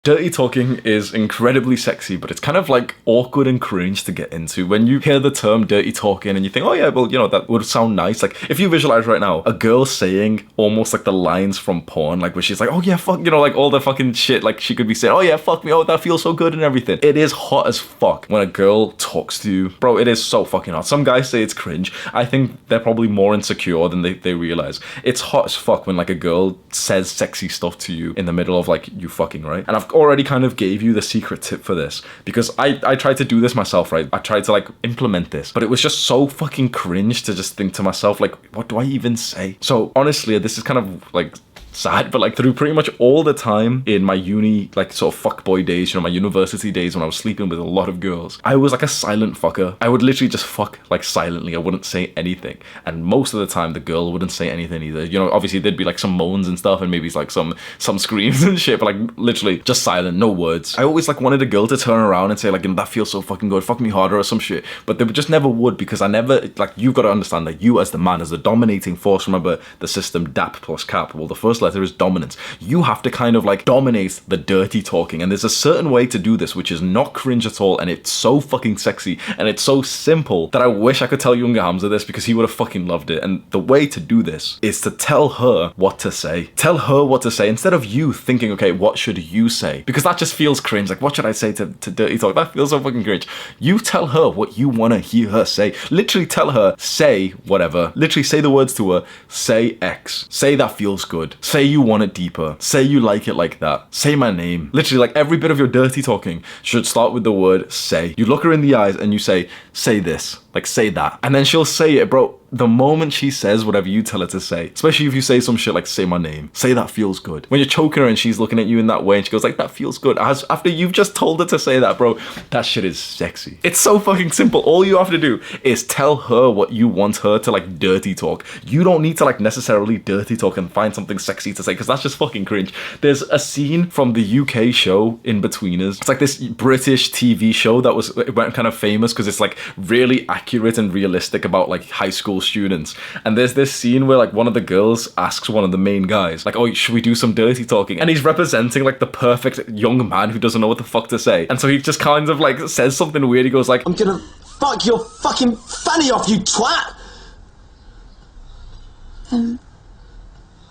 Dirty talking is incredibly sexy, but it's kind of like awkward and cringe to get into. When you hear the term dirty talking and you think, oh yeah, well, you know, that would sound nice. Like if you visualize right now, a girl saying almost like the lines from porn, like where she's like, oh yeah, fuck, you know, like all the fucking shit, like she could be saying, oh yeah, fuck me, oh that feels so good and everything. It is hot as fuck when a girl talks to you. Bro, it is so fucking hot. Some guys say it's cringe. I think they're probably more insecure than they realize. It's hot as fuck when like a girl says sexy stuff to you in the middle of like you fucking, right? And I've already kind of gave you the secret tip for this because I tried to do this myself, right? I tried to like implement this, but it was just so fucking cringe to just think to myself, like, what do I even say? So honestly, this is kind of like sad, but like through pretty much all the time in my uni, like sort of fuckboy days, you know, my university days when I was sleeping with a lot of girls, I was like a silent fucker. I would literally just fuck like silently. I wouldn't say anything. And most of the time the girl wouldn't say anything either. You know, obviously there'd be like some moans and stuff and maybe like some screams and shit, but like literally just silent, no words. I always like wanted a girl to turn around and say like, you know, that feels so fucking good, fuck me harder or some shit. But they just never would because I never, like, you've got to understand that you as the man, as the dominating force, remember the system DAP plus cap, well the first letter is dominance. You have to kind of like dominate the dirty talking, and there's a certain way to do this which is not cringe at all, and it's so fucking sexy and it's so simple that I wish I could tell Younger Hamza this because he would have fucking loved it. And the way to do this is to tell her what to say. Tell her what to say instead of you thinking, okay, what should you say? Because that just feels cringe. Like, what should I say to dirty talk? That feels so fucking cringe. You tell her what you want to hear her say. Literally tell her, say whatever. Literally say the words to her. Say X. Say that feels good. Say you want it deeper. Say you like it like that. Say my name. Literally, like every bit of your dirty talking should start with the word say. You look her in the eyes and you say this. Like, say that. And then she'll say it, bro. The moment she says whatever you tell her to say, especially if you say some shit like, say my name, say that feels good. When you're choking her and she's looking at you in that way and she goes like, that feels good. After you've just told her to say that, bro, that shit is sexy. It's so fucking simple. All you have to do is tell her what you want her to like dirty talk. You don't need to like necessarily dirty talk and find something sexy to say because that's just fucking cringe. There's a scene from the UK show Inbetweeners. It's like this British TV show that went kind of famous because it's like really accurate and realistic about like high school students. And there's this scene where like one of the girls asks one of the main guys like, oh, should we do some dirty talking? And he's representing like the perfect young man who doesn't know what the fuck to say. And so he just kind of like says something weird. He goes like, I'm gonna fuck your fucking fanny off, you twat.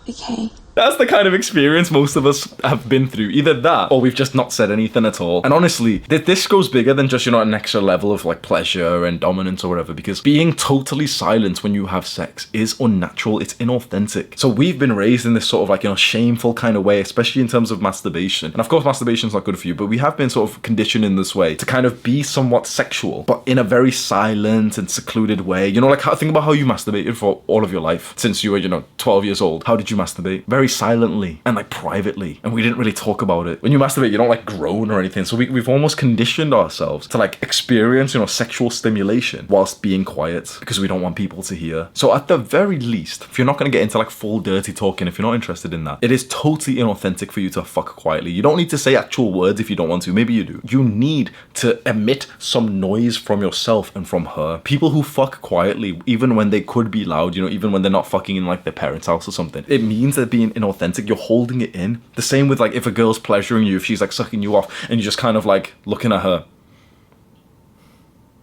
Okay. That's the kind of experience most of us have been through. Either that, or we've just not said anything at all. And honestly, this goes bigger than just, you know, an extra level of like pleasure and dominance or whatever, because being totally silent when you have sex is unnatural, it's inauthentic. So we've been raised in this sort of like, you know, shameful kind of way, especially in terms of masturbation. And of course, masturbation's not good for you, but we have been sort of conditioned in this way to kind of be somewhat sexual, but in a very silent and secluded way. You know, like think about how you masturbated for all of your life since you were, you know, 12 years old. How did you masturbate? Very silently and like privately, and we didn't really talk about it. When you masturbate, you don't like groan or anything, so we've almost conditioned ourselves to like experience, you know, sexual stimulation whilst being quiet because we don't want people to hear. So at the very least, if you're not going to get into like full dirty talking, if you're not interested in that, it is totally inauthentic for you to fuck quietly. You don't need to say actual words if you don't want to. Maybe you do. You need to emit some noise from yourself and from her. People who fuck quietly, even when they could be loud, you know, even when they're not fucking in like their parents' house or something, it means they're being inauthentic. You're holding it in. The same with like if a girl's pleasuring you, if she's like sucking you off and you're just kind of like looking at her,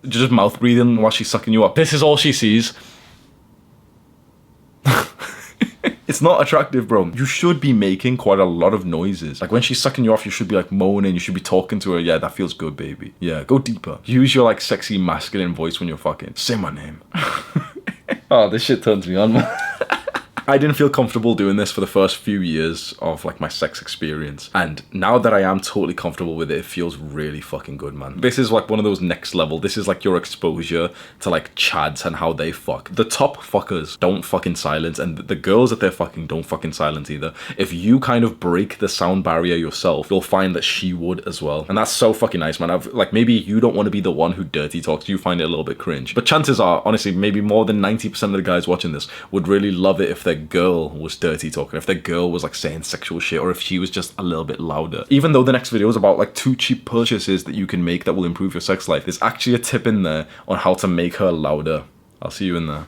just mouth breathing while she's sucking you up. This is all she sees. It's not attractive, bro. You should be making quite a lot of noises. Like when she's sucking you off, you should be like moaning. You should be talking to her. Yeah, that feels good, baby. Yeah, go deeper. Use your like sexy masculine voice when you're fucking. Say my name. Oh, this shit turns me on, man. I didn't feel comfortable doing this for the first few years of like my sex experience, and now that I am totally comfortable with it, it feels really fucking good, man. This is like one of those next level. This is like your exposure to like chads and how they fuck. The top fuckers don't fucking silence, and the girls that they're fucking don't fucking silence either. If you kind of break the sound barrier yourself, you'll find that she would as well, and that's so fucking nice, man. Like maybe you don't want to be the one who dirty talks, you find it a little bit cringe, but chances are, honestly, maybe more than 90% of the guys watching this would really love it if their girl was dirty talking, if their girl was like saying sexual shit, or if she was just a little bit louder. Even though the next video is about like 2 cheap purchases that you can make that will improve your sex life, there's actually a tip in there on how to make her louder. I'll see you in there.